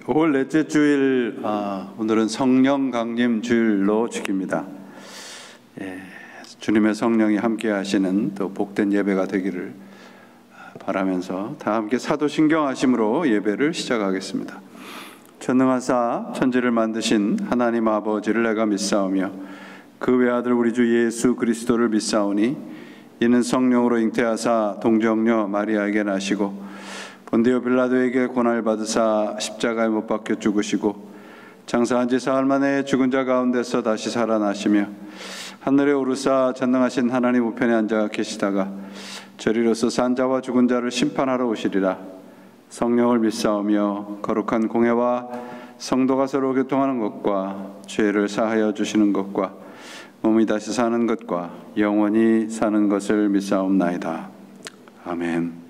5월 넷째 주일, 오늘은 성령 강림 주일로 지킵니다. 주님의 성령이 함께 하시는 또 복된 예배가 되기를 바라면서 다 함께 사도신경 하심으로 예배를 시작하겠습니다. 전능하사 천지를 만드신 하나님 아버지를 내가 믿사오며 그 외아들 우리 주 예수 그리스도를 믿사오니 이는 성령으로 잉태하사 동정녀 마리아에게 나시고 본디오 빌라도에게 고난을 받으사 십자가에 못 박혀 죽으시고 장사한 지 사흘 만에 죽은 자 가운데서 다시 살아나시며 하늘에 오르사 전능하신 하나님 우편에 앉아 계시다가 저리로서 산 자와 죽은 자를 심판하러 오시리라. 성령을 믿사오며 거룩한 공회와 성도가 서로 교통하는 것과 죄를 사하여 주시는 것과 몸이 다시 사는 것과 영원히 사는 것을 믿사옵나이다. 아멘.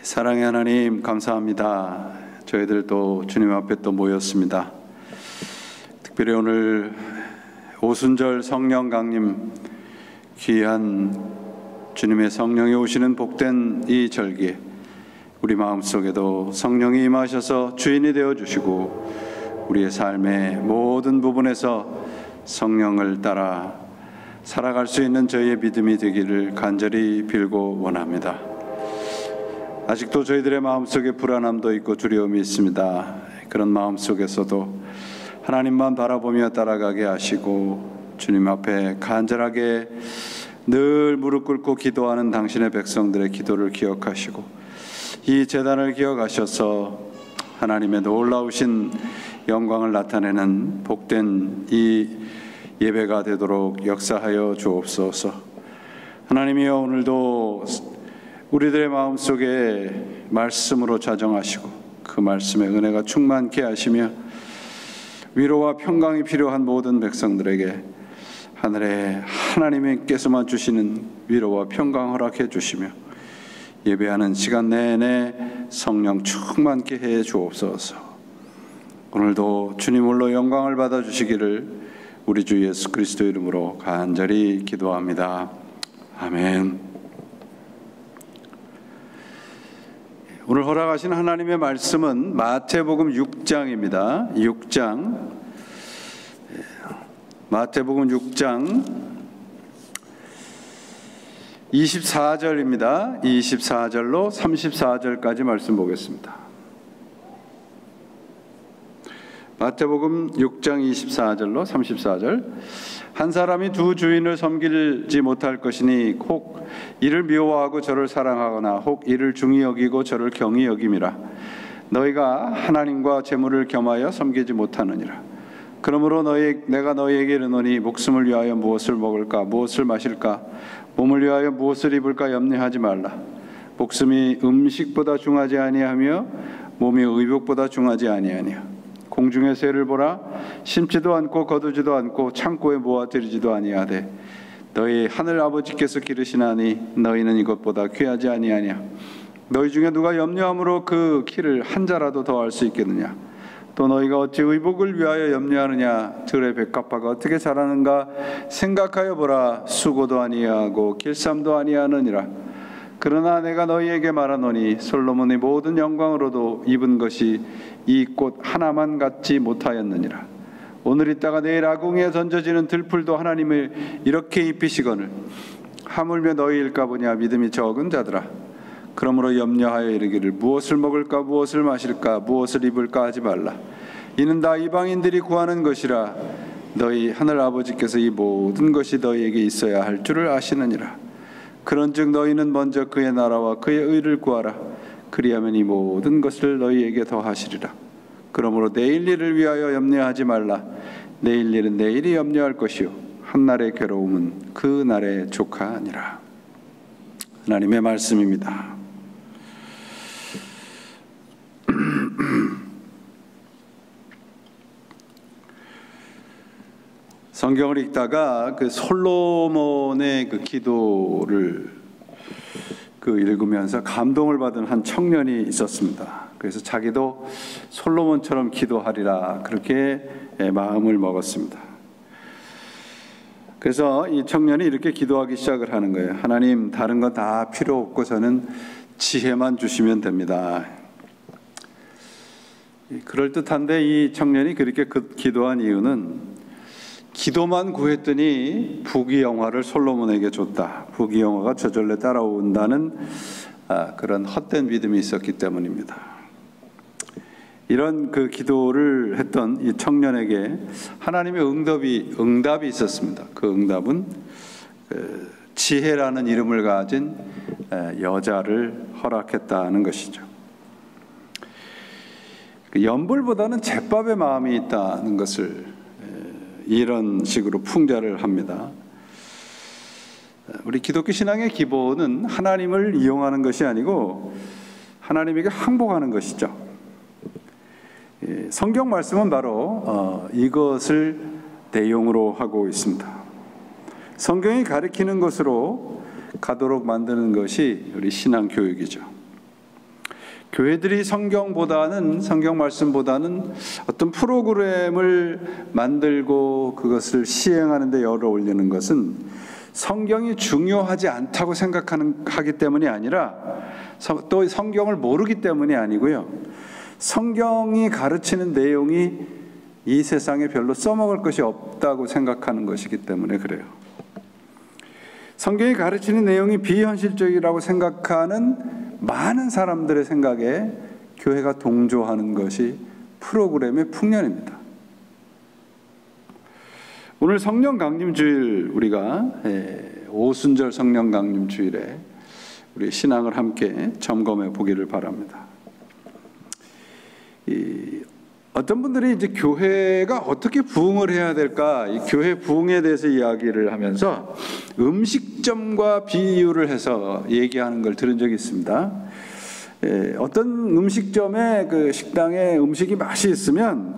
사랑의 하나님 감사합니다. 저희들 또 주님 앞에 또 모였습니다. 특별히 오늘 오순절 성령 강림 귀한 주님의 성령이 오시는 복된 이 절기에 우리 마음속에도 성령이 임하셔서 주인이 되어주시고 우리의 삶의 모든 부분에서 성령을 따라 살아갈 수 있는 저희의 믿음이 되기를 간절히 빌고 원합니다. 아직도 저희들의 마음속에 불안함도 있고 두려움이 있습니다. 그런 마음속에서도 하나님만 바라보며 따라가게 하시고 주님 앞에 간절하게 늘 무릎 꿇고 기도하는 당신의 백성들의 기도를 기억하시고 이 제단을 기억하셔서 하나님의 놀라우신 영광을 나타내는 복된 이 예배가 되도록 역사하여 주옵소서. 하나님이여, 오늘도 우리들의 마음속에 말씀으로 자정하시고 그 말씀의 은혜가 충만케 하시며 위로와 평강이 필요한 모든 백성들에게 하늘에 하나님께서만 주시는 위로와 평강 허락해 주시며 예배하는 시간 내내 성령 충만케 해 주옵소서. 오늘도 주님 홀로 영광을 받아 주시기를 우리 주 예수 그리스도 이름으로 간절히 기도합니다. 아멘. 오늘 허락하신 하나님의 말씀은 마태복음 6장입니다. 6장, 마태복음 6장 24절입니다. 24절로 34절까지 말씀 보겠습니다. 마태복음 6장 24절로 34절. 한 사람이 두 주인을 섬기지 못할 것이니 혹 이를 미워하고 저를 사랑하거나 혹 이를 중히 여기고 저를 경히 여김이라. 너희가 하나님과 재물을 겸하여 섬기지 못하느니라. 그러므로 내가 너희에게 이르노니 목숨을 위하여 무엇을 먹을까 무엇을 마실까 몸을 위하여 무엇을 입을까 염려하지 말라. 목숨이 음식보다 중하지 아니하며 몸이 의복보다 중하지 아니하니라. 공중의 새를 보라. 심지도 않고 거두지도 않고 창고에 모아들이지도 아니하되 너희 하늘 아버지께서 기르시나니 너희는 이것보다 귀하지 아니하냐. 너희 중에 누가 염려함으로 그 키를 한 자라도 더할 수 있겠느냐. 또 너희가 어찌 의복을 위하여 염려하느냐. 들의 백합화가 어떻게 자라는가 생각하여 보라. 수고도 아니하고 길쌈도 아니하느니라. 그러나 내가 너희에게 말하노니 솔로몬의 모든 영광으로도 입은 것이 이 꽃 하나만 갖지 못하였느니라. 오늘 있다가 내일 아궁이에 던져지는 들풀도 하나님을 이렇게 입히시거늘 하물며 너희일까 보냐. 믿음이 적은 자들아. 그러므로 염려하여 이르기를 무엇을 먹을까 무엇을 마실까 무엇을 입을까 하지 말라. 이는 다 이방인들이 구하는 것이라. 너희 하늘 아버지께서 이 모든 것이 너희에게 있어야 할 줄을 아시느니라. 그런즉 너희는 먼저 그의 나라와 그의 의를 구하라. 그리하면 이 모든 것을 너희에게 더하시리라. 그러므로 내일 일을 위하여 염려하지 말라. 내일 일은 내일이 염려할 것이요 한날의 괴로움은 그 날에 족하니라. 하나님의 말씀입니다. 성경을 읽다가 그 솔로몬의 그 기도를 읽으면서 감동을 받은 한 청년이 있었습니다. 그래서 자기도 솔로몬처럼 기도하리라 그렇게 마음을 먹었습니다. 그래서 이 청년이 이렇게 기도하기 시작을 하는 거예요. 하나님, 다른 건 다 필요 없고 저는 지혜만 주시면 됩니다. 그럴듯한데 이 청년이 그렇게 기도한 이유는 기도만 구했더니 부귀영화를 솔로몬에게 줬다. 부귀영화가 저절로 따라온다는 그런 헛된 믿음이 있었기 때문입니다. 이런 그 기도를 했던 이 청년에게 하나님의 응답이 있었습니다. 그 응답은 지혜라는 이름을 가진 여자를 허락했다는 것이죠. 연불보다는 제밥의 마음이 있다는 것을 이런 식으로 풍자를 합니다. 우리 기독교 신앙의 기본은 하나님을 이용하는 것이 아니고 하나님에게 항복하는 것이죠. 성경 말씀은 바로 이것을 내용으로 하고 있습니다. 성경이 가리키는 것으로 가도록 만드는 것이 우리 신앙 교육이죠. 교회들이 성경 말씀보다는 어떤 프로그램을 만들고 그것을 시행하는 데 열을 올리는 것은 성경이 중요하지 않다고 하기 때문이 아니라 또 성경을 모르기 때문이 아니고요. 성경이 가르치는 내용이 이 세상에 별로 써먹을 것이 없다고 생각하는 것이기 때문에 그래요. 성경이 가르치는 내용이 비현실적이라고 생각하는 많은 사람들의 생각에 교회가 동조하는 것이 프로그램의 풍년입니다. 오늘 성령 강림 주일, 우리가 오순절 성령 강림 주일에 우리 신앙을 함께 점검해 보기를 바랍니다. 어떤 분들이 이제 교회가 어떻게 부흥을 해야 될까, 이 교회 부흥에 대해서 이야기를 하면서 음식점과 비유를 해서 얘기하는 걸 들은 적이 있습니다. 어떤 음식점에 그 식당에 음식이 맛이 있으면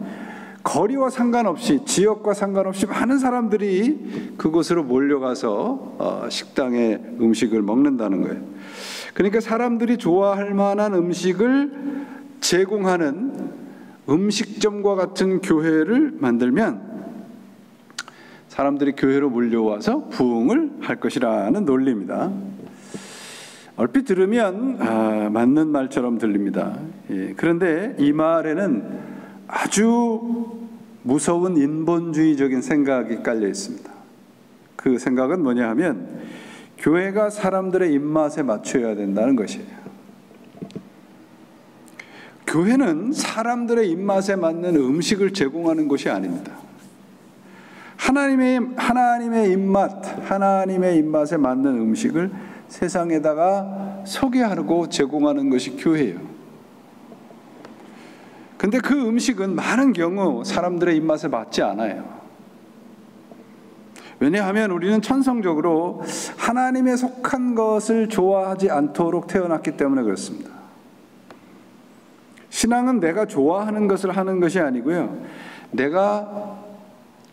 거리와 상관없이, 지역과 상관없이 많은 사람들이 그곳으로 몰려가서 식당의 음식을 먹는다는 거예요. 그러니까 사람들이 좋아할 만한 음식을 제공하는 음식점과 같은 교회를 만들면 사람들이 교회로 몰려와서 부흥을 할 것이라는 논리입니다. 얼핏 들으면 맞는 말처럼 들립니다. 그런데 이 말에는 아주 무서운 인본주의적인 생각이 깔려 있습니다. 그 생각은 뭐냐 하면 교회가 사람들의 입맛에 맞춰야 된다는 것이에요. 교회는 사람들의 입맛에 맞는 음식을 제공하는 곳이 아닙니다. 하나님의 입맛에 맞는 음식을 세상에다가 소개하고 제공하는 것이 교회예요. 근데 그 음식은 많은 경우 사람들의 입맛에 맞지 않아요. 왜냐하면 우리는 천성적으로 하나님에 속한 것을 좋아하지 않도록 태어났기 때문에 그렇습니다. 신앙은 내가 좋아하는 것을 하는 것이 아니고요, 내가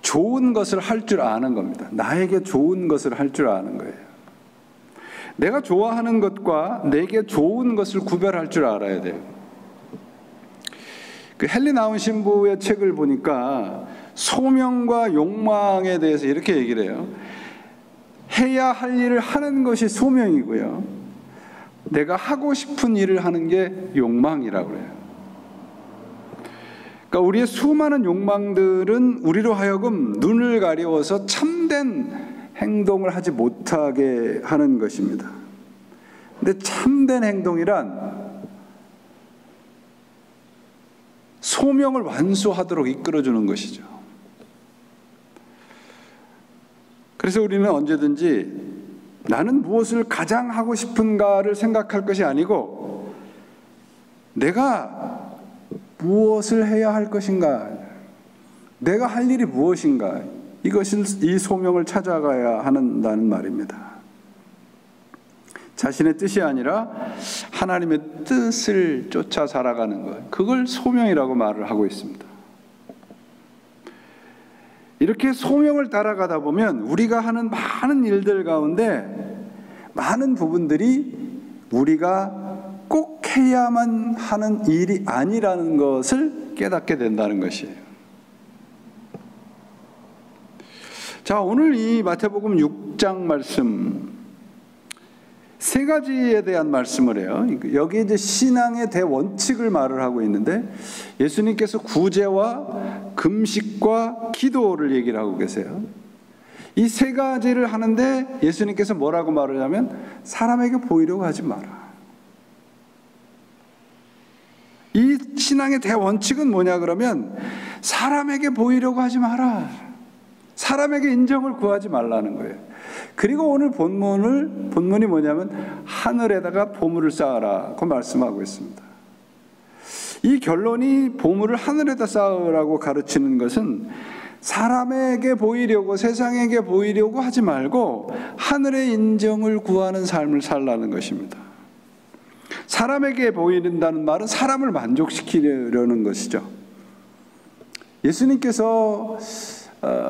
좋은 것을 할 줄 아는 겁니다. 나에게 좋은 것을 할 줄 아는 거예요. 내가 좋아하는 것과 내게 좋은 것을 구별할 줄 알아야 돼요. 그 헨리 나운 신부의 책을 보니까 소명과 욕망에 대해서 이렇게 얘기를 해요. 해야 할 일을 하는 것이 소명이고요, 내가 하고 싶은 일을 하는 게 욕망이라고 그래요. 그러니까 우리의 수많은 욕망들은 우리로 하여금 눈을 가리워서 참된 행동을 하지 못하게 하는 것입니다. 근데 참된 행동이란 소명을 완수하도록 이끌어주는 것이죠. 그래서 우리는 언제든지 나는 무엇을 가장 하고 싶은가를 생각할 것이 아니고 내가 무엇을 해야 할 것인가, 내가 할 일이 무엇인가, 이 소명을 찾아가야 한다는 말입니다. 자신의 뜻이 아니라 하나님의 뜻을 쫓아 살아가는 것, 그걸 소명이라고 말을 하고 있습니다. 이렇게 소명을 따라가다 보면 우리가 하는 많은 일들 가운데 많은 부분들이 우리가 꼭 해야만 하는 일이 아니라는 것을 깨닫게 된다는 것이에요. 자, 오늘 이 마태복음 6장 말씀, 세 가지에 대한 말씀을 해요. 여기 이제 신앙의 대원칙을 말을 하고 있는데 예수님께서 구제와 금식과 기도를 얘기를 하고 계세요. 이 세 가지를 하는데 예수님께서 뭐라고 말을 하냐면 사람에게 보이려고 하지 마라. 이 신앙의 대원칙은 뭐냐 그러면 사람에게 보이려고 하지 마라. 사람에게 인정을 구하지 말라는 거예요. 그리고 오늘 본문이 뭐냐면 하늘에다가 보물을 쌓아라고 말씀하고 있습니다. 이 결론이 보물을 하늘에다 쌓으라고 가르치는 것은 사람에게 보이려고 세상에게 보이려고 하지 말고 하늘의 인정을 구하는 삶을 살라는 것입니다. 사람에게 보이는다는 말은 사람을 만족시키려는 것이죠. 예수님께서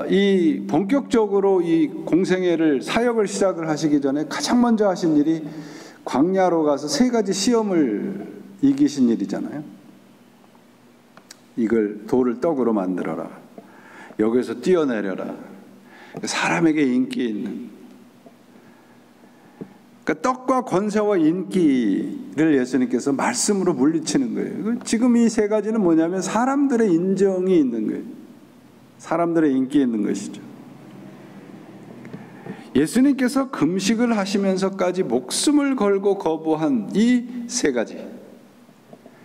이 본격적으로 이 공생애를 사역을 시작을 하시기 전에 가장 먼저 하신 일이 광야로 가서 세 가지 시험을 이기신 일이잖아요. 이걸 돌을 떡으로 만들어라. 여기서 뛰어내려라. 사람에게 인기 있는. 그러니까 떡과 권세와 인기를 예수님께서 말씀으로 물리치는 거예요. 지금 이 세 가지는 뭐냐면 사람들의 인정이 있는 거예요. 사람들의 인기 있는 것이죠. 예수님께서 금식을 하시면서까지 목숨을 걸고 거부한 이 세 가지,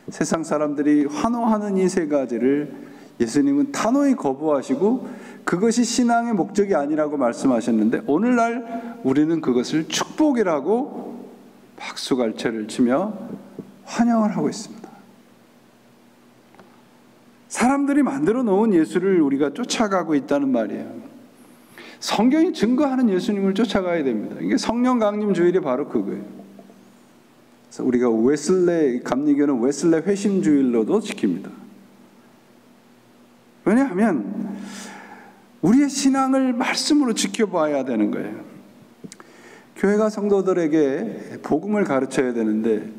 세상 사람들이 환호하는 이 세 가지를 예수님은 단호히 거부하시고 그것이 신앙의 목적이 아니라고 말씀하셨는데 오늘날 우리는 그것을 축복이라고 박수갈채를 치며 환영을 하고 있습니다. 사람들이 만들어 놓은 예수를 우리가 쫓아가고 있다는 말이에요. 성경이 증거하는 예수님을 쫓아가야 됩니다. 이게 성령 강림 주일이 바로 그거예요. 그래서 우리가 웨슬레 감리교는 웨슬레 회심 주일로도 지킵니다. 왜냐하면 우리의 신앙을 말씀으로 지켜봐야 되는 거예요. 교회가 성도들에게 복음을 가르쳐야 되는데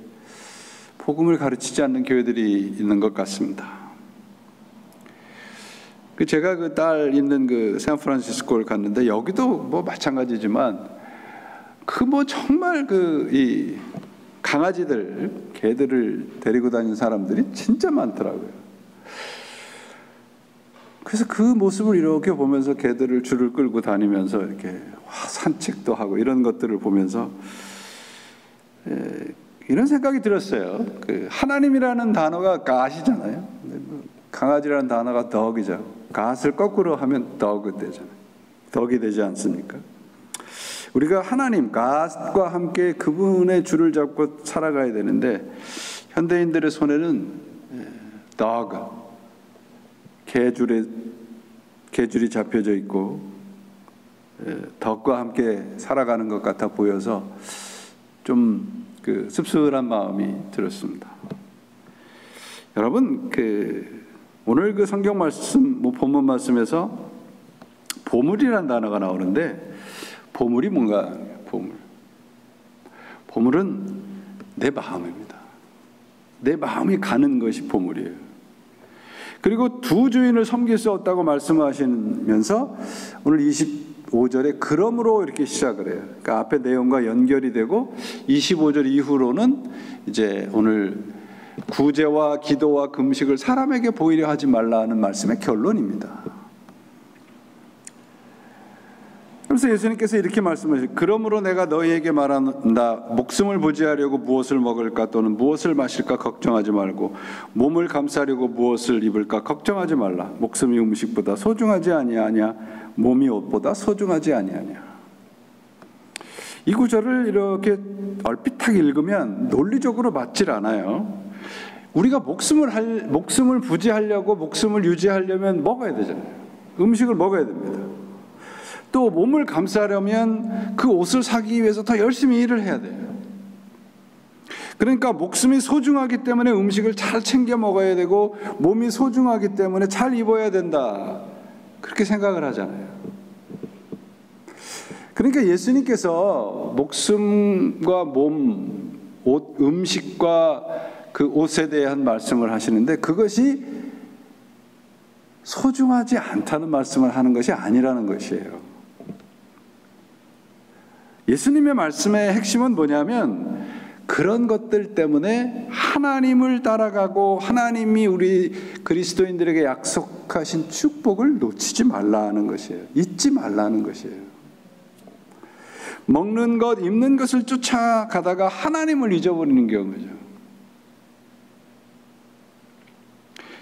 복음을 가르치지 않는 교회들이 있는 것 같습니다. 제가 그 딸 있는 그 샌프란시스코를 갔는데 여기도 뭐 마찬가지지만 그 뭐 정말 이 강아지들, 개들을 데리고 다니는 사람들이 진짜 많더라고요. 그래서 그 모습을 이렇게 보면서 개들을 줄을 끌고 다니면서 이렇게 산책도 하고 이런 것들을 보면서 이런 생각이 들었어요. 그 하나님이라는 단어가 갓이잖아요. 강아지라는 단어가 dog이죠. 갓을 거꾸로 하면 dog 되잖아요. dog이 되지 않습니까? 우리가 하나님, 갓과 함께 그분의 줄을 잡고 살아가야 되는데 현대인들의 손에는 dog, 개줄이 잡혀져 있고 덕과 함께 살아가는 것 같아 보여서 좀 씁쓸한 마음이 들었습니다. 여러분, 오늘 그 성경 말씀, 본문 말씀에서 보물이라는 단어가 나오는데 보물이 뭔가? 보물은 내 마음입니다. 내 마음이 가는 것이 보물이에요. 그리고 두 주인을 섬길 수 없다고 말씀하시면서 오늘 25절에 그러므로 이렇게 시작을 해요. 그러니까 앞에 내용과 연결이 되고 25절 이후로는 이제 오늘 구제와 기도와 금식을 사람에게 보이려 하지 말라는 말씀의 결론입니다. 그래서 예수님께서 이렇게 말씀하시죠. 그러므로 내가 너희에게 말한다. 목숨을 부지하려고 무엇을 먹을까 또는 무엇을 마실까 걱정하지 말고 몸을 감싸려고 무엇을 입을까 걱정하지 말라. 목숨이 음식보다 소중하지 아니하냐 몸이 옷보다 소중하지 아니하냐. 이 구절을 이렇게 얼핏하게 읽으면 논리적으로 맞질 않아요. 우리가 목숨을 부지하려고 목숨을 유지하려면 먹어야 되잖아요. 음식을 먹어야 됩니다. 또 몸을 감싸려면 그 옷을 사기 위해서 더 열심히 일을 해야 돼요. 그러니까 목숨이 소중하기 때문에 음식을 잘 챙겨 먹어야 되고 몸이 소중하기 때문에 잘 입어야 된다. 그렇게 생각을 하잖아요. 그러니까 예수님께서 목숨과 몸, 옷, 음식과 그 옷에 대한 말씀을 하시는데 그것이 소중하지 않다는 말씀을 하는 것이 아니라는 것이에요. 예수님의 말씀의 핵심은 뭐냐면 그런 것들 때문에 하나님을 따라가고 하나님이 우리 그리스도인들에게 약속하신 축복을 놓치지 말라는 것이에요. 잊지 말라는 것이에요. 먹는 것, 입는 것을 쫓아가다가 하나님을 잊어버리는 경우죠.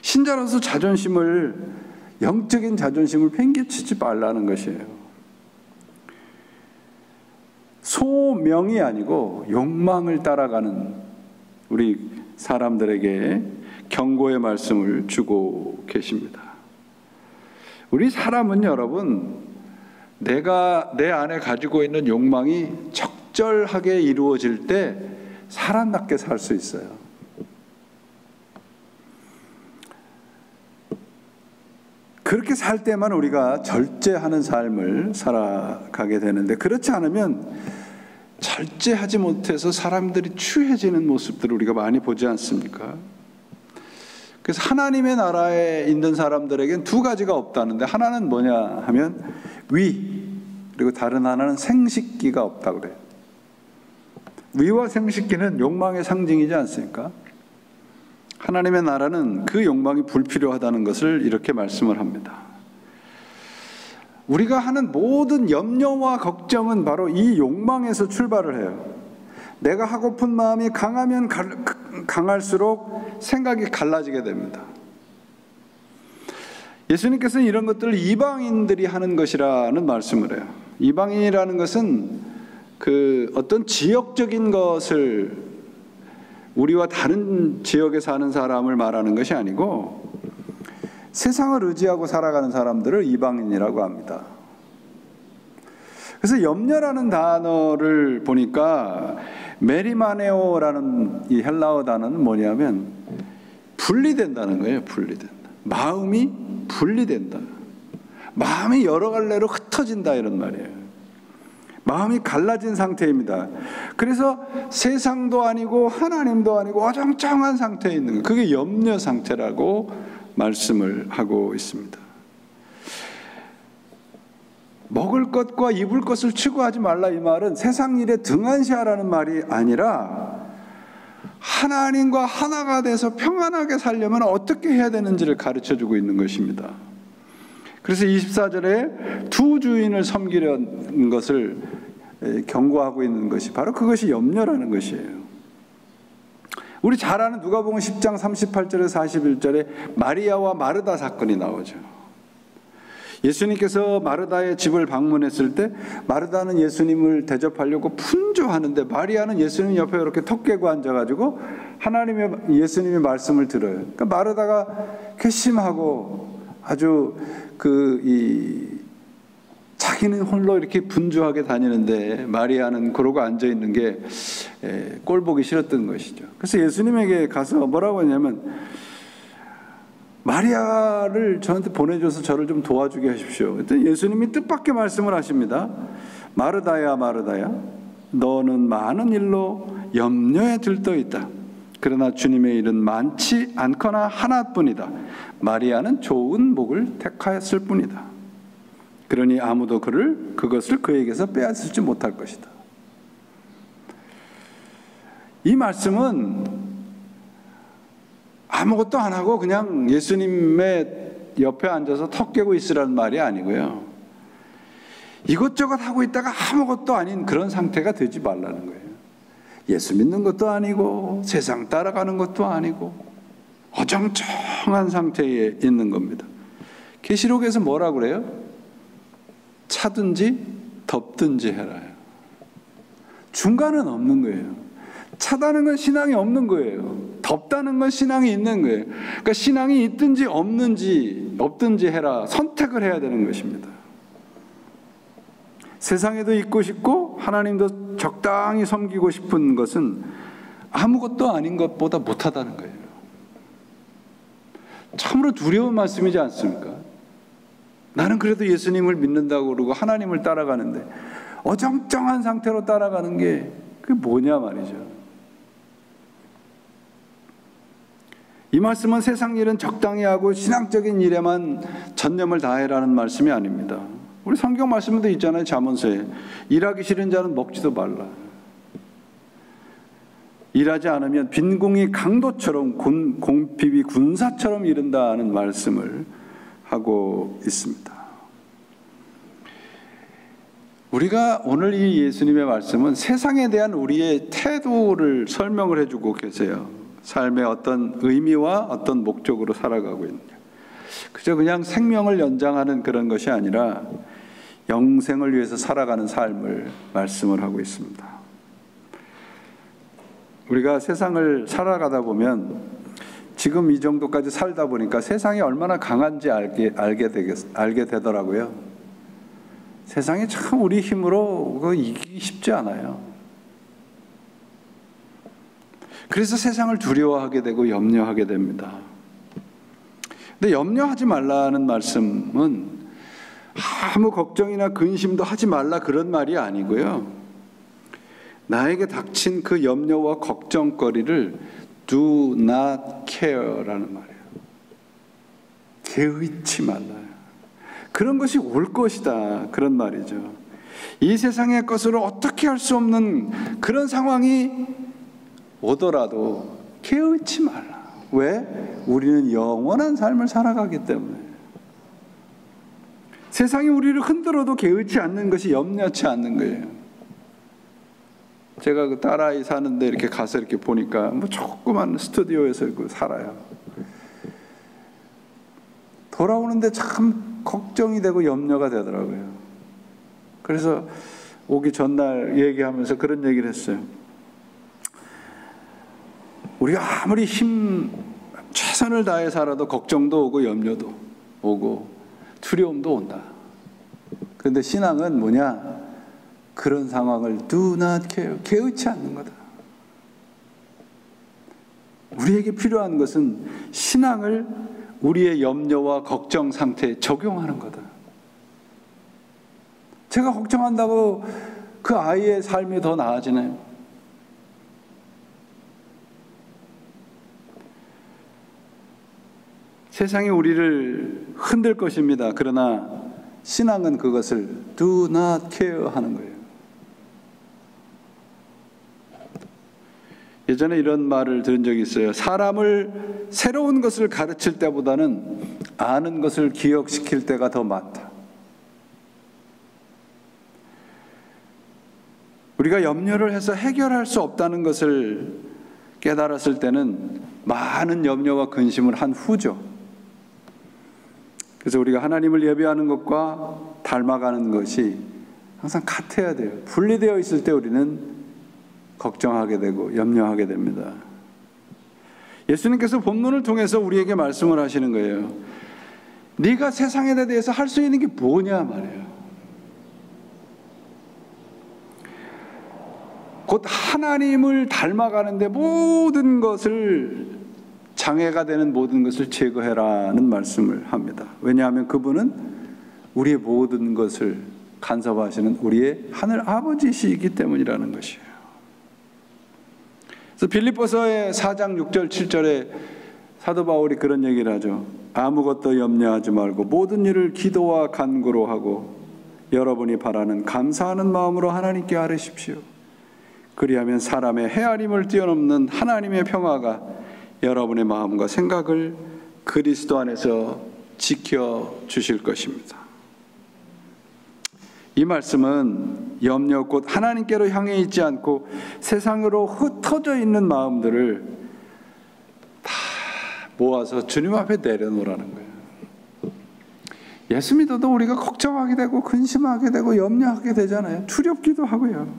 신자로서 영적인 자존심을 팽개치지 말라는 것이에요. 소명이 아니고 욕망을 따라가는 우리 사람들에게 경고의 말씀을 주고 계십니다. 우리 사람은 여러분, 내가 내 안에 가지고 있는 욕망이 적절하게 이루어질 때 사람답게 살 수 있어요. 그렇게 살 때만 우리가 절제하는 삶을 살아가게 되는데, 그렇지 않으면 절제하지 못해서 사람들이 추해지는 모습들을 우리가 많이 보지 않습니까? 그래서 하나님의 나라에 있는 사람들에겐 두 가지가 없다는데, 하나는 뭐냐 하면 위, 그리고 다른 하나는 생식기가 없다고 그래요. 위와 생식기는 욕망의 상징이지 않습니까? 하나님의 나라는 그 욕망이 불필요하다는 것을 이렇게 말씀을 합니다. 우리가 하는 모든 염려와 걱정은 바로 이 욕망에서 출발을 해요. 내가 하고픈 마음이 강하면 강할수록 생각이 갈라지게 됩니다. 예수님께서는 이런 것들을 이방인들이 하는 것이라는 말씀을 해요. 이방인이라는 것은 그 어떤 지역적인 것을, 우리와 다른 지역에 사는 사람을 말하는 것이 아니고 세상을 의지하고 살아가는 사람들을 이방인이라고 합니다. 그래서 염려라는 단어를 보니까 메리마네오라는 이 헬라어 단어는 뭐냐면 분리된다는 거예요. 분리된다. 마음이 분리된다. 마음이 여러 갈래로 흩어진다, 이런 말이에요. 마음이 갈라진 상태입니다. 그래서 세상도 아니고 하나님도 아니고 어정쩡한 상태에 있는 거예요. 그게 염려 상태라고 말씀을 하고 있습니다. 먹을 것과 입을 것을 추구하지 말라, 이 말은 세상 일에 등한시하라는 말이 아니라 하나님과 하나가 돼서 평안하게 살려면 어떻게 해야 되는지를 가르쳐주고 있는 것입니다. 그래서 24절에 두 주인을 섬기려는 것을 경고하고 있는 것이 바로 그것이 염려라는 것이에요. 우리 잘 아는 누가복음 10장 38절에서 41절에 마리아와 마르다 사건이 나오죠. 예수님께서 마르다의 집을 방문했을 때 마르다는 예수님을 대접하려고 분주하는데 마리아는 예수님 옆에 이렇게 턱 깨고 앉아가지고 예수님의 말씀을 들어요. 그러니까 마르다가 괘씸하고 아주 자기는 홀로 이렇게 분주하게 다니는데 마리아는 그러고 앉아 있는 게 꼴 보기 싫었던 것이죠. 그래서 예수님에게 가서 뭐라고 하냐면, 마리아를 저한테 보내줘서 저를 좀 도와주게 하십시오. 그랬더니 예수님이 뜻밖의 말씀을 하십니다. 마르다야, 마르다야, 너는 많은 일로 염려에 들떠 있다. 그러나 주님의 일은 많지 않거나 하나뿐이다. 마리아는 좋은 복을 택하였을 뿐이다. 그러니 아무도 그것을 그에게서 빼앗을지 못할 것이다. 이 말씀은 아무것도 안 하고 그냥 예수님의 옆에 앉아서 턱 깨고 있으라는 말이 아니고요. 이것저것 하고 있다가 아무것도 아닌 그런 상태가 되지 말라는 거예요. 예수 믿는 것도 아니고 세상 따라가는 것도 아니고 어정쩡한 상태에 있는 겁니다. 계시록에서 뭐라고 그래요? 차든지 덥든지 해라요. 중간은 없는 거예요. 차다는 건 신앙이 없는 거예요. 덥다는 건 신앙이 있는 거예요. 그러니까 신앙이 있든지 없든지 해라. 선택을 해야 되는 것입니다. 세상에도 있고 싶고 하나님도 적당히 섬기고 싶은 것은 아무것도 아닌 것보다 못하다는 거예요. 참으로 두려운 말씀이지 않습니까? 나는 그래도 예수님을 믿는다고 그러고 하나님을 따라가는데 어정쩡한 상태로 따라가는 게 그게 뭐냐 말이죠. 이 말씀은 세상 일은 적당히 하고 신앙적인 일에만 전념을 다해라는 말씀이 아닙니다. 우리 성경 말씀도 있잖아요. 잠언서에 일하기 싫은 자는 먹지도 말라. 일하지 않으면 빈궁이 강도처럼 공핍이 군사처럼 이른다는 말씀을 하고 있습니다. 우리가 오늘 이 예수님의 말씀은 세상에 대한 우리의 태도를 설명을 해주고 계세요. 삶의 어떤 의미와 어떤 목적으로 살아가고 있느냐. 그저 그냥 생명을 연장하는 그런 것이 아니라 영생을 위해서 살아가는 삶을 말씀을 하고 있습니다. 우리가 세상을 살아가다 보면 지금 이 정도까지 살다 보니까 세상이 얼마나 강한지 알게 되더라고요. 세상이 참 우리 힘으로 이기기 쉽지 않아요. 그래서 세상을 두려워하게 되고 염려하게 됩니다. 근데 염려하지 말라는 말씀은 아무 걱정이나 근심도 하지 말라 그런 말이 아니고요. 나에게 닥친 그 염려와 걱정거리를 do not care라는 말이에요. 개의치 말라. 그런 것이 올 것이다. 그런 말이죠. 이 세상의 것으로 어떻게 할 수 없는 그런 상황이 오더라도 개의치 말라. 왜? 우리는 영원한 삶을 살아가기 때문에. 세상이 우리를 흔들어도 개의치 않는 것이 염려치 않는 거예요. 제가 그 딸아이 사는데 이렇게 가서 이렇게 보니까 뭐 조그만 스튜디오에서 살아요. 돌아오는데 참 걱정이 되고 염려가 되더라고요. 그래서 오기 전날 얘기하면서 그런 얘기를 했어요. 우리가 아무리 최선을 다해 살아도 걱정도 오고 염려도 오고 두려움도 온다. 그런데 신앙은 뭐냐? 그런 상황을 do not care, 개의치 않는 거다. 우리에게 필요한 것은 신앙을 우리의 염려와 걱정 상태에 적용하는 거다. 제가 걱정한다고 그 아이의 삶이 더 나아지나요? 세상이 우리를 흔들 것입니다. 그러나 신앙은 그것을 do not care 하는 거예요. 예전에 이런 말을 들은 적이 있어요. 사람을 새로운 것을 가르칠 때보다는 아는 것을 기억시킬 때가 더 많다. 우리가 염려를 해서 해결할 수 없다는 것을 깨달았을 때는 많은 염려와 근심을 한 후죠. 그래서 우리가 하나님을 예배하는 것과 닮아가는 것이 항상 같아야 돼요. 분리되어 있을 때 우리는 걱정하게 되고 염려하게 됩니다. 예수님께서 본문을 통해서 우리에게 말씀을 하시는 거예요. 네가 세상에 대해서 할 수 있는 게 뭐냐 말이에요. 곧 하나님을 닮아가는데 모든 것을 장애가 되는 모든 것을 제거해라는 말씀을 합니다. 왜냐하면 그분은 우리의 모든 것을 간섭하시는 우리의 하늘 아버지시기 때문이라는 것이에요. 그래서 빌립보서의 4장 6절 7절에 사도 바울이 그런 얘기를 하죠. 아무것도 염려하지 말고 모든 일을 기도와 간구로 하고 여러분이 바라는 감사하는 마음으로 하나님께 아뢰십시오. 그리하면 사람의 헤아림을 뛰어넘는 하나님의 평화가 여러분의 마음과 생각을 그리스도 안에서 지켜주실 것입니다. 이 말씀은 염려 곧 하나님께로 향해 있지 않고 세상으로 흩어져 있는 마음들을 다 모아서 주님 앞에 내려놓으라는 거예요. 예수 믿어도 우리가 걱정하게 되고 근심하게 되고 염려하게 되잖아요. 두렵기도 하고요.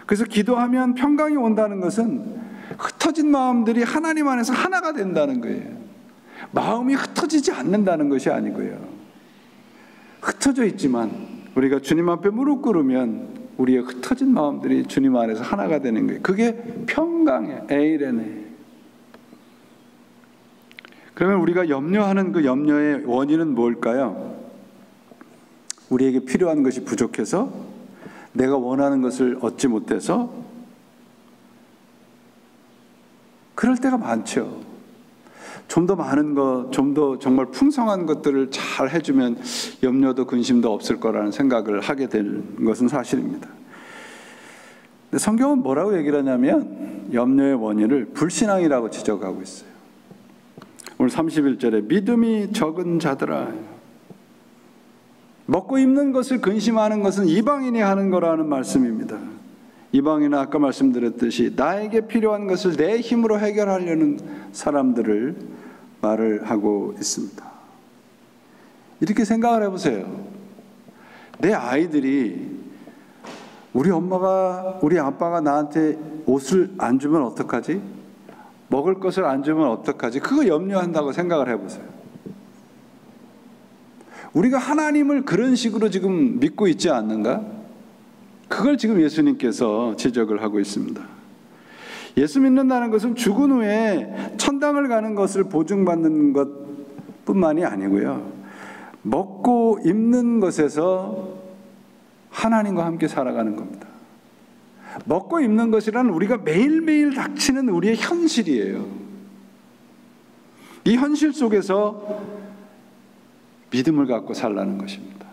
그래서 기도하면 평강이 온다는 것은 흩어진 마음들이 하나님 안에서 하나가 된다는 거예요. 마음이 흩어지지 않는다는 것이 아니고요. 흩어져 있지만 우리가 주님 앞에 무릎 꿇으면 우리의 흩어진 마음들이 주님 안에서 하나가 되는 거예요. 그게 평강이에요. 에이레네. 그러면 우리가 염려하는 그 염려의 원인은 뭘까요? 우리에게 필요한 것이 부족해서, 내가 원하는 것을 얻지 못해서, 그럴 때가 많죠. 좀 더 많은 것, 좀 더 정말 풍성한 것들을 잘 해주면 염려도 근심도 없을 거라는 생각을 하게 된 것은 사실입니다. 근데 성경은 뭐라고 얘기를 하냐면 염려의 원인을 불신앙이라고 지적하고 있어요. 오늘 31절에 믿음이 적은 자들아, 먹고 입는 것을 근심하는 것은 이방인이 하는 거라는 말씀입니다. 이방인은 아까 말씀드렸듯이 나에게 필요한 것을 내 힘으로 해결하려는 사람들을 말을 하고 있습니다. 이렇게 생각을 해보세요. 내 아이들이 우리 엄마가, 우리 아빠가 나한테 옷을 안 주면 어떡하지? 먹을 것을 안 주면 어떡하지? 그거 염려한다고 생각을 해보세요. 우리가 하나님을 그런 식으로 지금 믿고 있지 않는가? 그걸 지금 예수님께서 지적을 하고 있습니다. 예수 믿는다는 것은 죽은 후에 천당을 가는 것을 보증받는 것뿐만이 아니고요, 먹고 입는 것에서 하나님과 함께 살아가는 겁니다. 먹고 입는 것이란 우리가 매일매일 닥치는 우리의 현실이에요. 이 현실 속에서 믿음을 갖고 살라는 것입니다.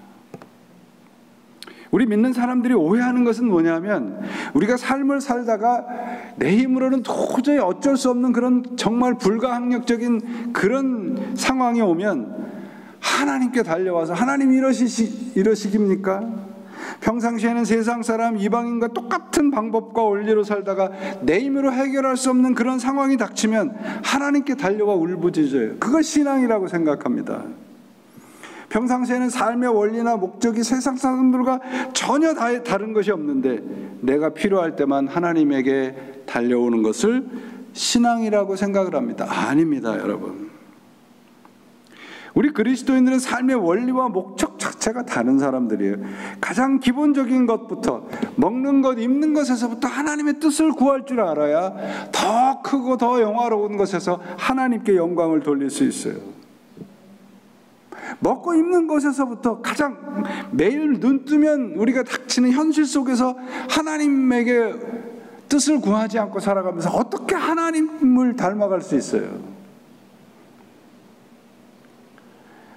우리 믿는 사람들이 오해하는 것은 뭐냐면, 우리가 삶을 살다가 내 힘으로는 도저히 어쩔 수 없는 그런 정말 불가항력적인 그런 상황이 오면 하나님께 달려와서 하나님 이러시깁니까? 평상시에는 세상 사람 이방인과 똑같은 방법과 원리로 살다가 내 힘으로 해결할 수 없는 그런 상황이 닥치면 하나님께 달려와 울부짖어요. 그걸 신앙이라고 생각합니다. 평상시에는 삶의 원리나 목적이 세상 사람들과 전혀 다른 것이 없는데 내가 필요할 때만 하나님에게 달려오는 것을 신앙이라고 생각을 합니다. 아닙니다, 여러분. 우리 그리스도인들은 삶의 원리와 목적 자체가 다른 사람들이에요. 가장 기본적인 것부터, 먹는 것, 입는 것에서부터 하나님의 뜻을 구할 줄 알아야 더 크고 더 영화로운 것에서 하나님께 영광을 돌릴 수 있어요. 먹고 입는 것에서부터 가장 매일 눈 뜨면 우리가 닥치는 현실 속에서 하나님에게 뜻을 구하지 않고 살아가면서 어떻게 하나님을 닮아갈 수 있어요?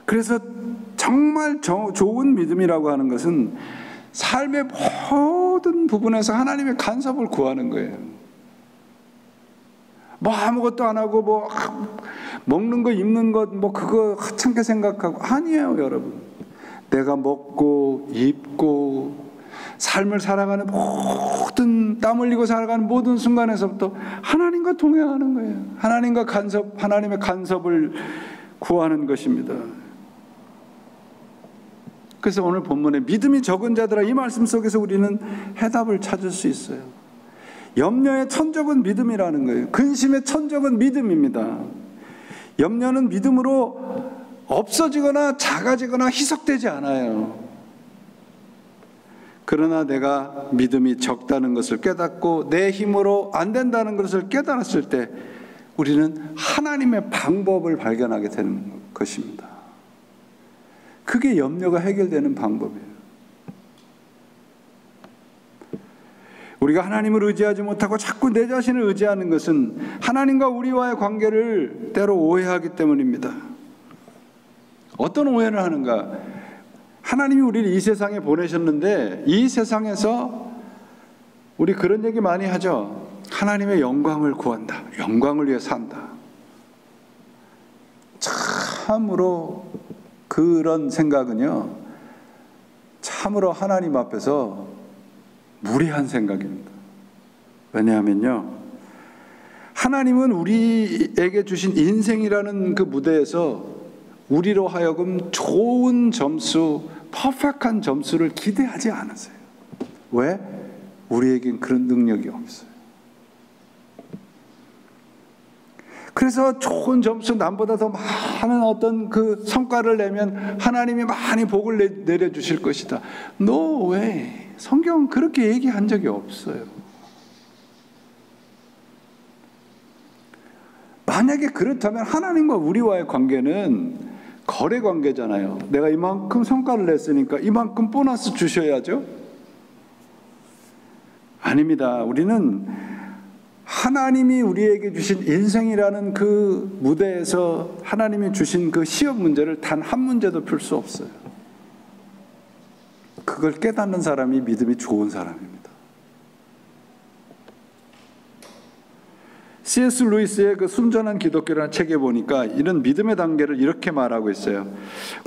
그래서 정말 좋은 믿음이라고 하는 것은 삶의 모든 부분에서 하나님의 간섭을 구하는 거예요. 뭐 아무것도 안 하고 뭐 먹는 거 입는 것 뭐 그거 하찮게 생각하고, 아니에요, 여러분. 내가 먹고 입고 삶을 살아가는 모든, 땀 흘리고 살아가는 모든 순간에서부터 하나님과 동행하는 거예요. 하나님의 간섭을 구하는 것입니다. 그래서 오늘 본문에 믿음이 적은 자들아, 이 말씀 속에서 우리는 해답을 찾을 수 있어요. 염려의 천적은 믿음이라는 거예요. 근심의 천적은 믿음입니다. 염려는 믿음으로 없어지거나 작아지거나 희석되지 않아요. 그러나 내가 믿음이 적다는 것을 깨닫고 내 힘으로 안 된다는 것을 깨달았을 때 우리는 하나님의 방법을 발견하게 되는 것입니다. 그게 염려가 해결되는 방법이에요. 우리가 하나님을 의지하지 못하고 자꾸 내 자신을 의지하는 것은 하나님과 우리와의 관계를 때로 오해하기 때문입니다. 어떤 오해를 하는가? 하나님이 우리를 이 세상에 보내셨는데 이 세상에서 우리 그런 얘기 많이 하죠. 하나님의 영광을 구한다. 영광을 위해 산다. 참으로 그런 생각은요, 참으로 하나님 앞에서 무례한 생각입니다. 왜냐하면요, 하나님은 우리에게 주신 인생이라는 그 무대에서 우리로 하여금 좋은 점수, 퍼펙트한 점수를 기대하지 않으세요. 왜? 우리에겐 그런 능력이 없어요. 그래서 좋은 점수, 남보다 더 많은 어떤 그 성과를 내면 하나님이 많이 복을 내려주실 것이다. No way. 성경은 그렇게 얘기한 적이 없어요. 만약에 그렇다면 하나님과 우리와의 관계는 거래 관계잖아요. 내가 이만큼 성과를 냈으니까 이만큼 보너스 주셔야죠. 아닙니다. 우리는 하나님이 우리에게 주신 인생이라는 그 무대에서 하나님이 주신 그 시험 문제를 단 한 문제도 풀 수 없어요. 그걸 깨닫는 사람이 믿음이 좋은 사람입니다. C.S. 루이스의 그 순전한 기독교라는 책에 보니까 이런 믿음의 단계를 이렇게 말하고 있어요.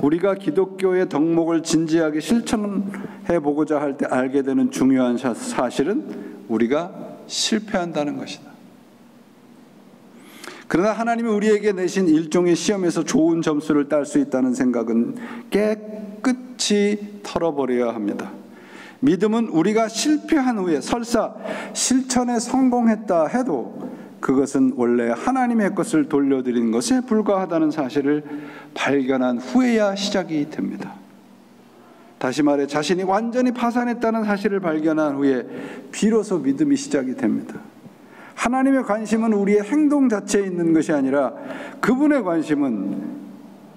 우리가 기독교의 덕목을 진지하게 실천해 보고자 할 때 알게 되는 중요한 사실은 우리가 실패한다는 것이다. 그러나 하나님이 우리에게 내신 일종의 시험에서 좋은 점수를 딸 수 있다는 생각은 깨끗이 털어버려야 합니다. 믿음은 우리가 실패한 후에 설사 실천에 성공했다 해도 그것은 원래 하나님의 것을 돌려드리는 것에 불과하다는 사실을 발견한 후에야 시작이 됩니다. 다시 말해 자신이 완전히 파산했다는 사실을 발견한 후에 비로소 믿음이 시작이 됩니다. 하나님의 관심은 우리의 행동 자체에 있는 것이 아니라 그분의 관심은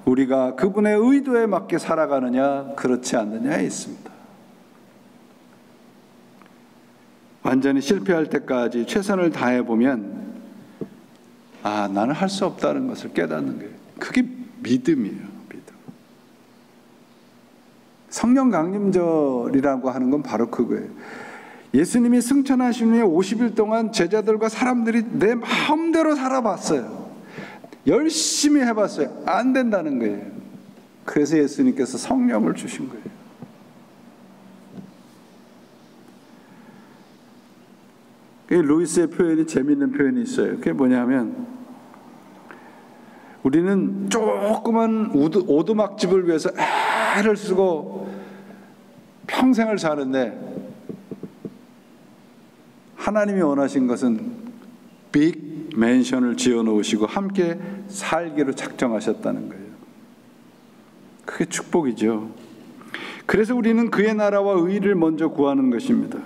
우리가 그분의 의도에 맞게 살아가느냐 그렇지 않느냐에 있습니다. 완전히 실패할 때까지 최선을 다해보면 나는 할 수 없다는 것을 깨닫는 거예요. 그게 믿음이에요. 믿음. 성령 강림절이라고 하는 건 바로 그거예요. 예수님이 승천하신 후에 50일 동안 제자들과 사람들이 내 마음대로 살아봤어요. 열심히 해봤어요. 안 된다는 거예요. 그래서 예수님께서 성령을 주신 거예요. 루이스의 표현이 재미있는 표현이 있어요. 그게 뭐냐면 우리는 조그만 오두막집을 위해서 애를 쓰고 평생을 사는데 하나님이 원하신 것은 빅 맨션을 지어놓으시고 함께 살기로 작정하셨다는 거예요. 그게 축복이죠. 그래서 우리는 그의 나라와 의를 먼저 구하는 것입니다.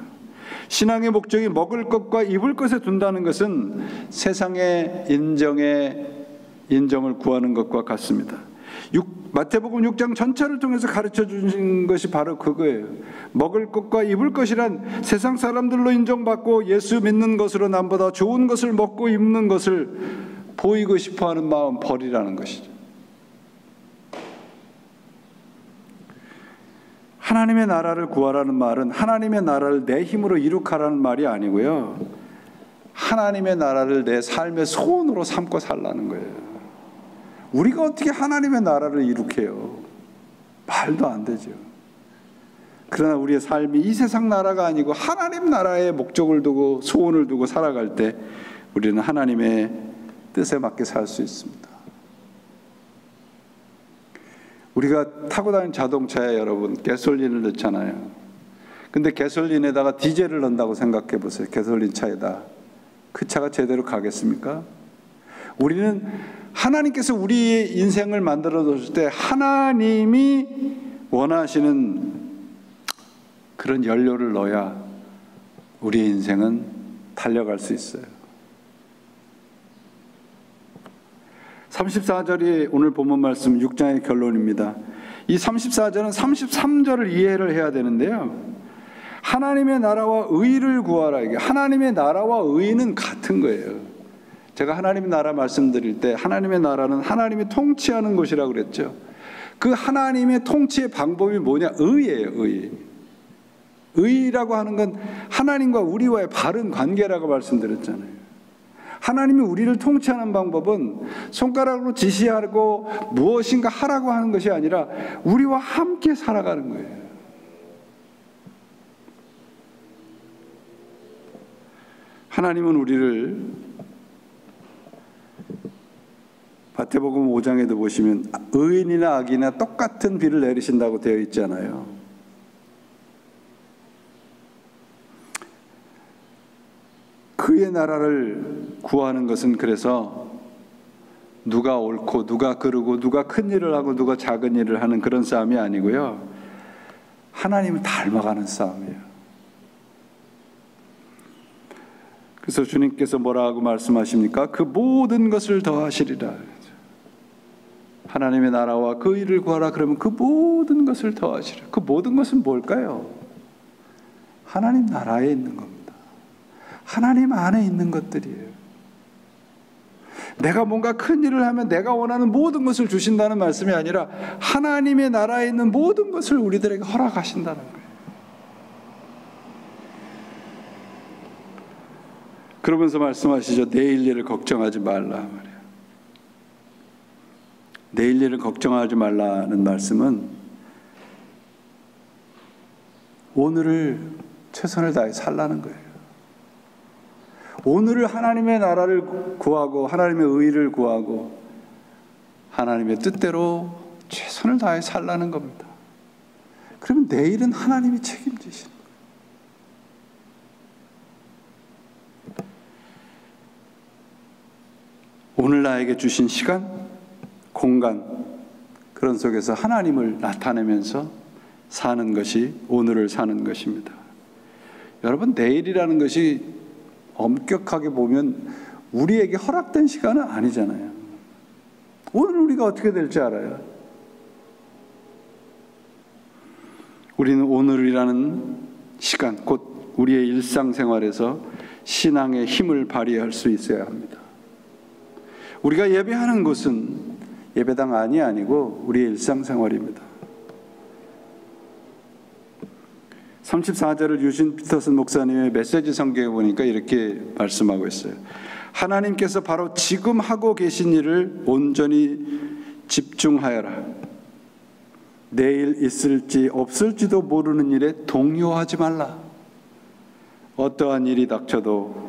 신앙의 목적이 먹을 것과 입을 것에 둔다는 것은 세상의 인정을 구하는 것과 같습니다. 마태복음 6장 전체를 통해서 가르쳐 주신 것이 바로 그거예요. 먹을 것과 입을 것이란 세상 사람들로 인정받고 예수 믿는 것으로 남보다 좋은 것을 먹고 입는 것을 보이고 싶어하는 마음 버리라는 것이죠. 하나님의 나라를 구하라는 말은 하나님의 나라를 내 힘으로 이룩하라는 말이 아니고요. 하나님의 나라를 내 삶의 소원으로 삼고 살라는 거예요. 우리가 어떻게 하나님의 나라를 이룩해요? 말도 안 되죠. 그러나 우리의 삶이 이 세상 나라가 아니고 하나님 나라의 목적을 두고 소원을 두고 살아갈 때 우리는 하나님의 뜻에 맞게 살 수 있습니다. 우리가 타고 다니는 자동차에 여러분 가솔린을 넣잖아요. 근데 가솔린에다가 디젤을 넣는다고 생각해 보세요. 가솔린 차에다. 그 차가 제대로 가겠습니까? 우리는 하나님께서 우리의 인생을 만들어 줬을 때 하나님이 원하시는 그런 연료를 넣어야 우리의 인생은 달려갈 수 있어요. 34절이 오늘 본문 말씀 6장의 결론입니다. 이 34절은 33절을 이해를 해야 되는데요. 하나님의 나라와 의를 구하라. 이게 하나님의 나라와 의는 같은 거예요. 제가 하나님의 나라 말씀드릴 때 하나님의 나라는 하나님이 통치하는 곳이라고 그랬죠. 그 하나님의 통치의 방법이 뭐냐? 의예요. 의. 의라고 하는 건 하나님과 우리와의 바른 관계라고 말씀드렸잖아요. 하나님이 우리를 통치하는 방법은 손가락으로 지시하고 무엇인가 하라고 하는 것이 아니라 우리와 함께 살아가는 거예요. 하나님은 우리를 마태복음 5장에도 보시면 의인이나 악이나 똑같은 비를 내리신다고 되어 있잖아요. 그의 나라를 구하는 것은 그래서 누가 옳고 누가 그르고 누가 큰 일을 하고 누가 작은 일을 하는 그런 싸움이 아니고요. 하나님을 닮아가는 싸움이에요. 그래서 주님께서 뭐라고 말씀하십니까? 그 모든 것을 더하시리라. 하나님의 나라와 그 일을 구하라 그러면 그 모든 것을 더하시리라. 그 모든 것은 뭘까요? 하나님 나라에 있는 겁니다. 하나님 안에 있는 것들이에요. 내가 뭔가 큰 일을 하면 내가 원하는 모든 것을 주신다는 말씀이 아니라 하나님의 나라에 있는 모든 것을 우리들에게 허락하신다는 거예요. 그러면서 말씀하시죠. 내일 일을 걱정하지 말라 말이에요. 내일 일을 걱정하지 말라는 말씀은 오늘을 최선을 다해 살라는 거예요. 오늘을 하나님의 나라를 구하고 하나님의 의를 구하고 하나님의 뜻대로 최선을 다해 살라는 겁니다. 그러면 내일은 하나님이 책임지신 거예요. 오늘 나에게 주신 시간, 공간, 그런 속에서 하나님을 나타내면서 사는 것이 오늘을 사는 것입니다. 여러분, 내일이라는 것이 엄격하게 보면 우리에게 허락된 시간은 아니잖아요. 오늘 우리가 어떻게 될지 알아요? 우리는 오늘이라는 시간, 곧 우리의 일상생활에서 신앙의 힘을 발휘할 수 있어야 합니다. 우리가 예배하는 곳은 예배당 안이 아니고 우리의 일상생활입니다. 34절을 유신 피터슨 목사님의 메시지 성경에 보니까 이렇게 말씀하고 있어요. 하나님께서 바로 지금 하고 계신 일을 온전히 집중하여라. 내일 있을지 없을지도 모르는 일에 동요하지 말라. 어떠한 일이 닥쳐도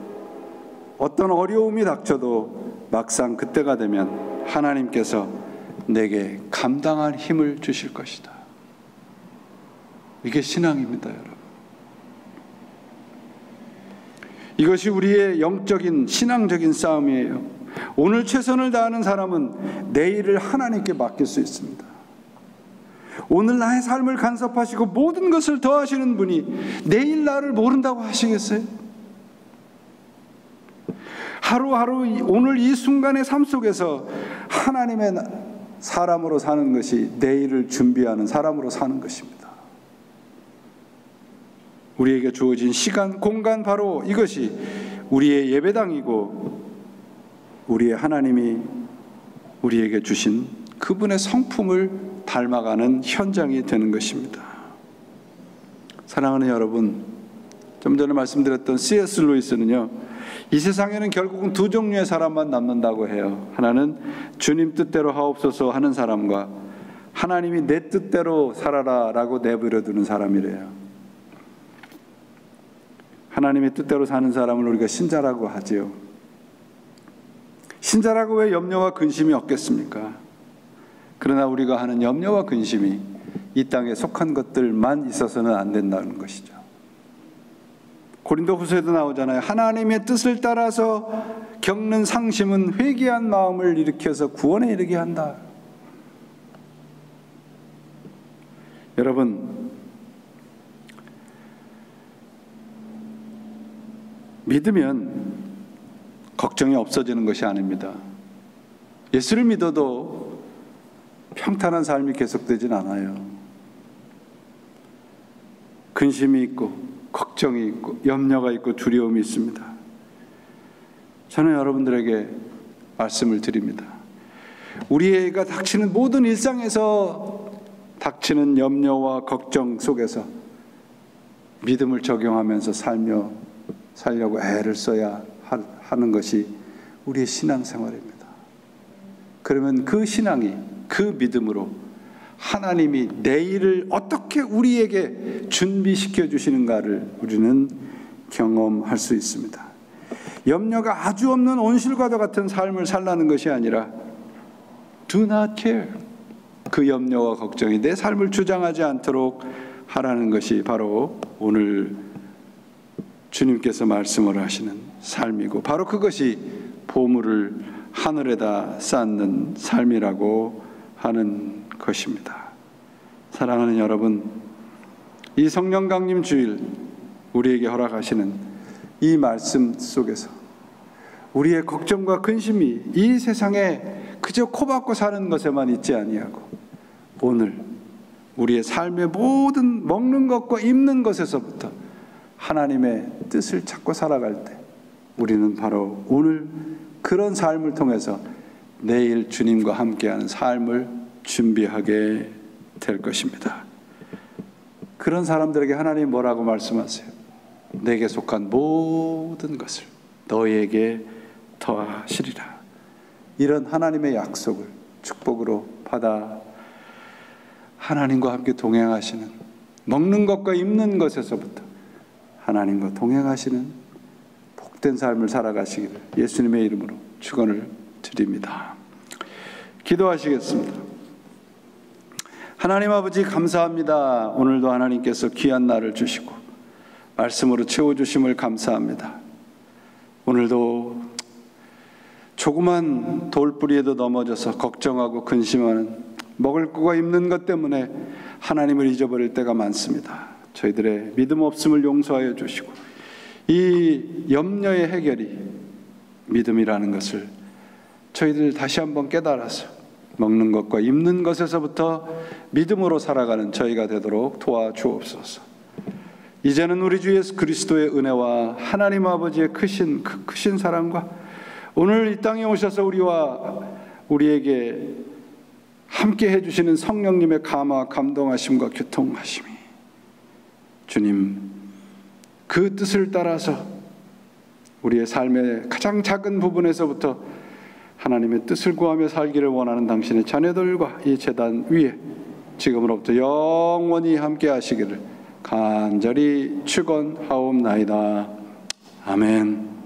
어떤 어려움이 닥쳐도 막상 그때가 되면 하나님께서 내게 감당할 힘을 주실 것이다. 이게 신앙입니다, 여러분. 이것이 우리의 영적인 신앙적인 싸움이에요. 오늘 최선을 다하는 사람은 내일을 하나님께 맡길 수 있습니다. 오늘 나의 삶을 간섭하시고 모든 것을 더하시는 분이 내일 나를 모른다고 하시겠어요? 하루하루 오늘 이 순간의 삶 속에서 하나님의 사람으로 사는 것이 내일을 준비하는 사람으로 사는 것입니다. 우리에게 주어진 시간, 공간, 바로 이것이 우리의 예배당이고 우리의 하나님이 우리에게 주신 그분의 성품을 닮아가는 현장이 되는 것입니다. 사랑하는 여러분, 좀 전에 말씀드렸던 C.S. 루이스는요, 이 세상에는 결국은 두 종류의 사람만 남는다고 해요. 하나는 주님 뜻대로 하옵소서 하는 사람과 하나님이 내 뜻대로 살아라 라고 내버려 두는 사람이래요. 하나님의 뜻대로 사는 사람을 우리가 신자라고 하지요. 신자라고 왜 염려와 근심이 없겠습니까? 그러나 우리가 하는 염려와 근심이 이 땅에 속한 것들만 있어서는 안 된다는 것이죠. 고린도후서에도 나오잖아요. 하나님의 뜻을 따라서 겪는 상심은 회개한 마음을 일으켜서 구원에 이르게 한다. 여러분, 믿으면 걱정이 없어지는 것이 아닙니다. 예수를 믿어도 평탄한 삶이 계속되진 않아요. 근심이 있고 걱정이 있고 염려가 있고 두려움이 있습니다. 저는 여러분들에게 말씀을 드립니다. 우리가 닥치는 모든 일상에서 닥치는 염려와 걱정 속에서 믿음을 적용하면서 살려고 애를 써야 하는 것이 우리의 신앙생활입니다. 그러면 그 신앙이, 그 믿음으로 하나님이 내일을 어떻게 우리에게 준비시켜 주시는가를 우리는 경험할 수 있습니다. 염려가 아주 없는 온실과도 같은 삶을 살라는 것이 아니라 do not care, 그 염려와 걱정이 내 삶을 주장하지 않도록 하라는 것이 바로 오늘 주님께서 말씀을 하시는 삶이고, 바로 그것이 보물을 하늘에다 쌓는 삶이라고 하는 것입니다. 사랑하는 여러분, 이 성령 강림 주일 우리에게 허락하시는 이 말씀 속에서 우리의 걱정과 근심이 이 세상에 그저 코박고 사는 것에만 있지 아니하고 오늘 우리의 삶의 모든 먹는 것과 입는 것에서부터 하나님의 뜻을 찾고 살아갈 때 우리는 바로 오늘 그런 삶을 통해서 내일 주님과 함께하는 삶을 준비하게 될 것입니다. 그런 사람들에게 하나님 뭐라고 말씀하세요? 내게 속한 모든 것을 너희에게 더하시리라. 이런 하나님의 약속을 축복으로 받아 하나님과 함께 동행하시는, 먹는 것과 입는 것에서부터 하나님과 동행하시는 복된 삶을 살아가시기를 예수님의 이름으로 축원을 드립니다. 기도하시겠습니다. 하나님 아버지 감사합니다. 오늘도 하나님께서 귀한 날을 주시고 말씀으로 채워주심을 감사합니다. 오늘도 조그만 돌뿌리에도 넘어져서 걱정하고 근심하는, 먹을 것과 입는 것 때문에 하나님을 잊어버릴 때가 많습니다. 저희들의 믿음 없음을 용서하여 주시고 이 염려의 해결이 믿음이라는 것을 저희들 다시 한번 깨달아서 먹는 것과 입는 것에서부터 믿음으로 살아가는 저희가 되도록 도와주옵소서. 이제는 우리 주 예수 그리스도의 은혜와 하나님 아버지의 크신 사랑과 오늘 이 땅에 오셔서 우리에게 함께 해주시는 성령님의 감화, 감동하심과 교통하심이, 주님 그 뜻을 따라서 우리의 삶의 가장 작은 부분에서부터 하나님의 뜻을 구하며 살기를 원하는 당신의 자녀들과 이 제단 위에 지금으로부터 영원히 함께 하시기를 간절히 축원하옵나이다. 아멘.